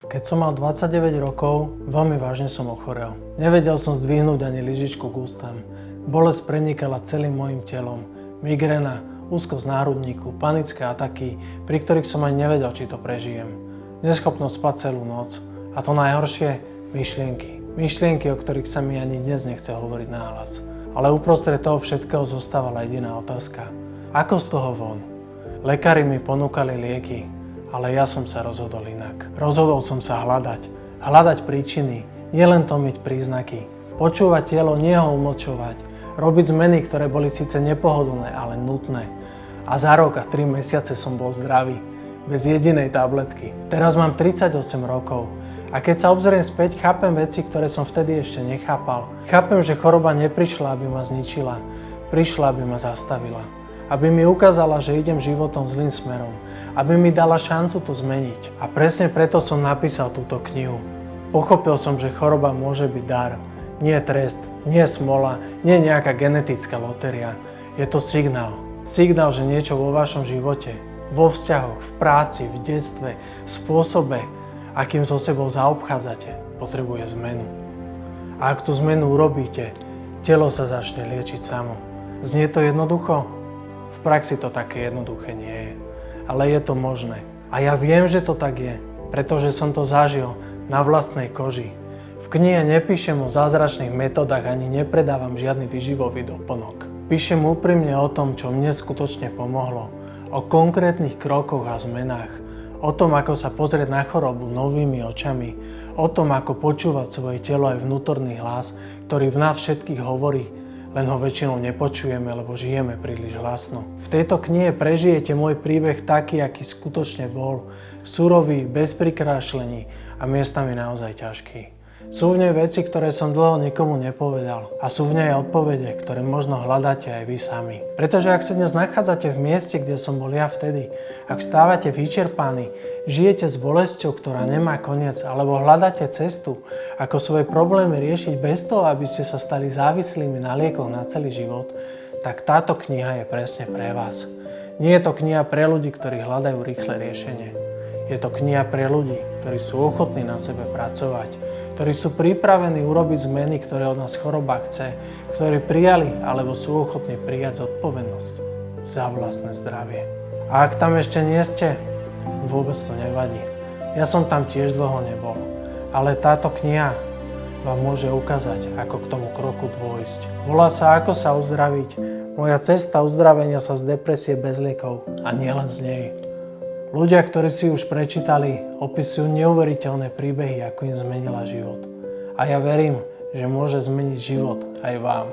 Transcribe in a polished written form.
Keď som mal 29 rokov, veľmi vážne som ochorel. Nevedel som zdvihnúť ani lyžičku k ústam. Bolesť prenikala celým mojím telom. Migréna, úzkosť náhrudníku, panické ataky, pri ktorých som ani nevedel, či to prežijem. Neschopnosť spať celú noc. A to najhoršie, myšlienky. Myšlienky, o ktorých sa mi ani dnes nechce hovoriť nahlas. Ale uprostred toho všetkého zostávala jediná otázka. Ako z toho von? Lekári mi ponúkali lieky, ale ja som sa rozhodol inak. Rozhodol som sa hľadať príčiny, nielen tlmiť príznaky. Počúvať telo, nie ho umlčovať. Robiť zmeny, ktoré boli síce nepohodlné, ale nutné. A za rok a 3 mesiace som bol zdravý. Bez jedinej tabletky. Teraz mám 38 rokov. A keď sa obzriem späť, chápem veci, ktoré som vtedy ešte nechápal. Chápem, že choroba neprišla, aby ma zničila. Prišla, aby ma zastavila. Aby mi ukázala, že idem životom zlým smerom. Aby mi dala šancu to zmeniť. A presne preto som napísal túto knihu. Pochopil som, že choroba môže byť dar. Nie trest, nie smola, nie nejaká genetická lotéria. Je to signál. Signál, že niečo vo vašom živote, vo vzťahoch, v práci, v detstve, spôsobe, akým so sebou zaobchádzate, potrebuje zmenu. A ak tú zmenu urobíte, telo sa začne liečiť samo. Znie to jednoducho? V praxi to také jednoduché nie je. Ale je to možné. A ja viem, že to tak je, pretože som to zažil na vlastnej koži. V knihe nepíšem o zázračných metodách ani nepredávam žiadny výživový doplnok. Píšem úprimne o tom, čo mne skutočne pomohlo. O konkrétnych krokoch a zmenách. O tom, ako sa pozrieť na chorobu novými očami. O tom, ako počúvať svoje telo aj vnútorný hlas, ktorý v nás všetkých hovorí, len ho väčšinou nepočujeme, lebo žijeme príliš hlasno. V tejto knihe prežijete môj príbeh taký, aký skutočne bol. Surový, bez prikrášlení a miestami naozaj ťažký. Sú v nej veci, ktoré som dlho nikomu nepovedal. A sú v nej odpovede, ktoré možno hľadáte aj vy sami. Pretože ak sa dnes nachádzate v mieste, kde som bol ja vtedy, ak stávate vyčerpaní, žijete s bolesťou, ktorá nemá koniec, alebo hľadáte cestu, ako svoje problémy riešiť bez toho, aby ste sa stali závislými na liekoch na celý život, tak táto kniha je presne pre vás. Nie je to kniha pre ľudí, ktorí hľadajú rýchle riešenie. Je to kniha pre ľudí, ktorí sú ochotní na sebe pracovať, ktorí sú pripravení urobiť zmeny, ktoré od nás choroba chce, ktorí prijali alebo sú ochotní prijať zodpovednosť za vlastné zdravie. A ak tam ešte nie ste, vôbec to nevadí. Ja som tam tiež dlho nebol, ale táto kniha vám môže ukázať, ako k tomu kroku dôjsť. Volá sa Ako sa uzdraviť. Moja cesta uzdravenia sa z depresie bez liekov a nielen z nej. Ľudia, ktorí si už prečítali, opisujú neuveriteľné príbehy, ako im zmenila život. A ja verím, že môže zmeniť život aj vám.